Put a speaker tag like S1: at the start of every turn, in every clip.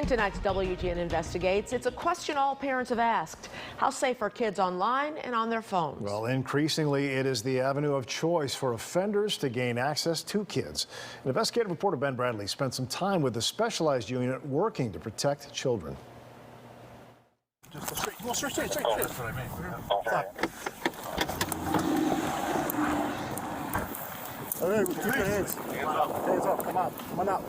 S1: In tonight's WGN Investigates, it's a question all parents have asked. How safe are kids online and on their phones?
S2: Well, increasingly, it is the avenue of choice for offenders to gain access to kids. An investigative reporter Ben Bradley spent some time with the specialized unit working to protect children.
S3: Just go straight. Go straight. That's what I mean. All right, keep your hands. Hands up. Come on out.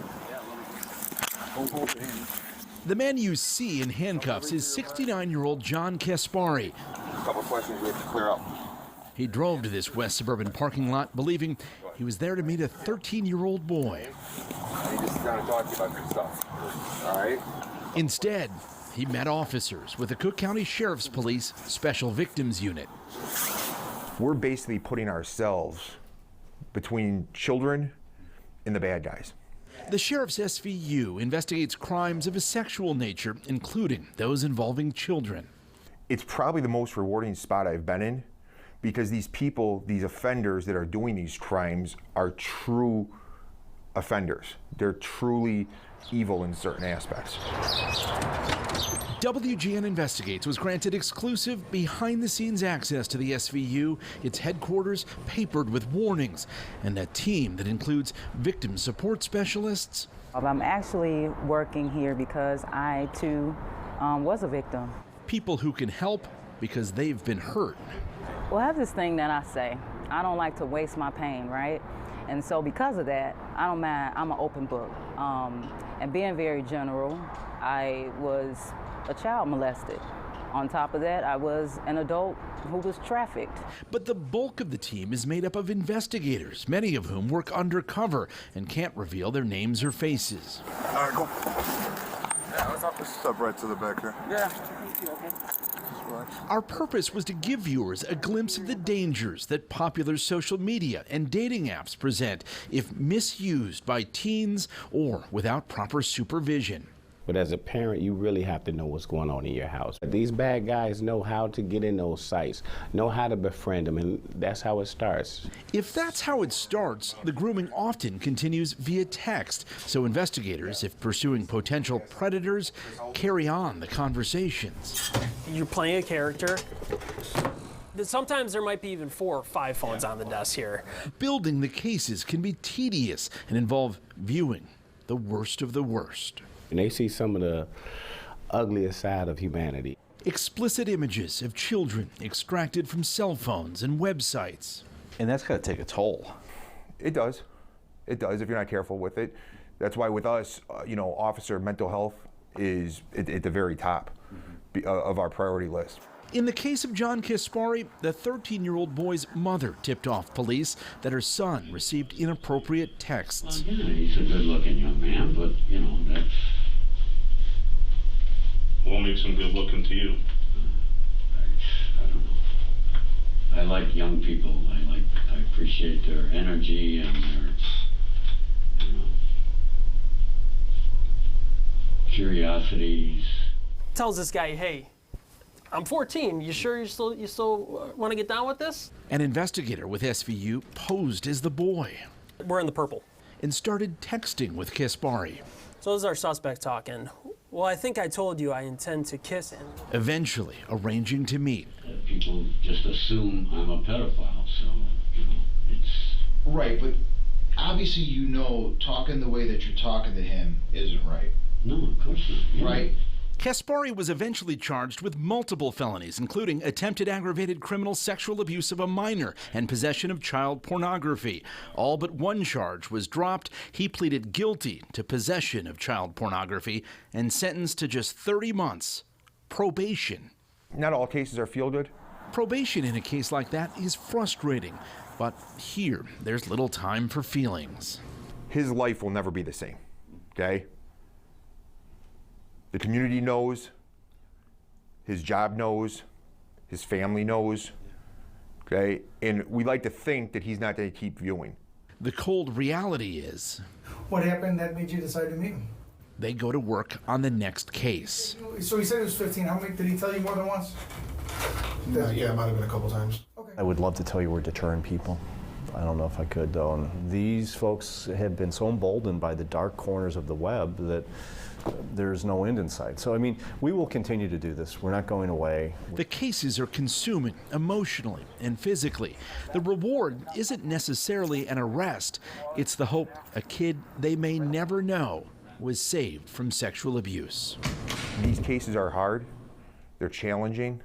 S3: Don't hold your hands.
S4: The man you see in handcuffs is 69-year-old John Kaspari.
S5: A couple questions we have to clear up.
S4: He drove to this West Suburban parking lot believing he was there to meet a 13-year-old boy.
S5: I just gotta talk to you about good stuff. All right?
S4: Instead, he met officers with the Cook County Sheriff's Police Special Victims Unit.
S5: We're basically putting ourselves between children and the bad guys.
S4: The Sheriff's SVU investigates crimes of a sexual nature, including those involving children.
S5: It's probably the most rewarding spot I've been in because these people, these offenders that are doing these crimes are true offenders. They're truly evil in certain aspects.
S4: WGN Investigates was granted exclusive behind-the-scenes access to the SVU, its headquarters papered with warnings, and a team that includes victim support specialists.
S6: I'm actually working here because I, too, was a victim.
S4: People who can help because they've been hurt.
S6: Well, I have this thing that I say. I don't like to waste my pain, right? And so because of that, I don't mind. I'm an open book. And being very general, I was a child molested. On top of that, I was an adult who was trafficked.
S4: But the bulk of the team is made up of investigators, many of whom work undercover and can't reveal their names or faces.
S3: All right, go. Yeah, let's have to step right to the back here. Yeah. Thank you, okay.
S4: Our purpose was to give viewers a glimpse of the dangers that popular social media and dating apps present if misused by teens or without proper supervision.
S7: But as a parent, you really have to know what's going on in your house. These bad guys know how to get in those sites, know how to befriend them, and that's how it starts.
S4: If that's how it starts, the grooming often continues via text. So investigators, if pursuing potential predators, carry on the conversations.
S8: You're playing a character. Sometimes there might be even 4 or 5 phones on the desk here.
S4: Building the cases can be tedious and involve viewing the worst of the worst.
S7: And they see some of the ugliest side of humanity.
S4: Explicit images of children extracted from cell phones and websites.
S9: And that's got to take a toll.
S5: It does. It does if you're not careful with it. That's why with us, officer mental health is at the very top of our priority list.
S4: In the case of John Kaspari, the 13-year-old boy's mother tipped off police that her son received inappropriate texts.
S10: Well, yeah, he's a good-looking young man, but, that's...
S11: What makes him good-looking to you?
S10: I don't know. I like young people. I appreciate their energy and their, curiosities.
S8: Tells this guy, hey, I'm 14. You sure you still want to get down with this?
S4: An investigator with SVU posed as the boy.
S8: We're in the purple.
S4: And started texting with Kaspari.
S8: So this is our suspect talking. Well, I think I told you I intend to kiss him.
S4: Eventually arranging to meet.
S10: People just assume I'm a pedophile, so, it's...
S12: Right, but obviously talking the way that you're talking to him isn't right.
S10: No, of course not. Yeah.
S12: Right?
S4: Kaspari was eventually charged with multiple felonies, including attempted aggravated criminal sexual abuse of a minor and possession of child pornography. All but one charge was dropped. He pleaded guilty to possession of child pornography and sentenced to just 30 months probation.
S5: Not all cases are feel-good.
S4: Probation in a case like that is frustrating, but here there's little time for feelings.
S5: His life will never be the same, okay? The community knows, his job knows, his family knows, okay? And we like to think that he's not going to keep viewing.
S4: The cold reality is...
S3: What happened that made you decide to meet him?
S4: They go to work on the next case.
S3: So he said he was 15. How many did he tell you more than once? Yeah, it might have been a couple times. Okay.
S9: I would love to tell you we're deterring people. I don't know if I could, though. And these folks have been so emboldened by the dark corners of the web that there's no end in sight. So, I mean, we will continue to do this. We're not going away.
S4: The cases are consuming emotionally and physically. The reward isn't necessarily an arrest. It's the hope a kid they may never know was saved from sexual abuse.
S5: These cases are hard, they're challenging,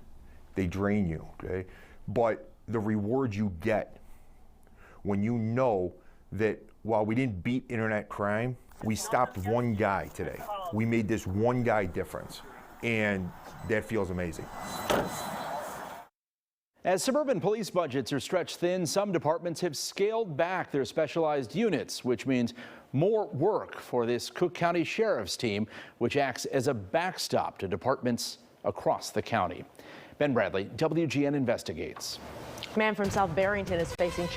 S5: they drain you, okay? But the reward you get when you know that while we didn't beat internet crime, we stopped one guy today. We made this one guy difference, and that feels amazing.
S13: As suburban police budgets are stretched thin, some departments have scaled back their specialized units, which means more work for this Cook County Sheriff's team, which acts as a backstop to departments across the county. Ben Bradley, WGN Investigates.
S1: Man from South Barrington is facing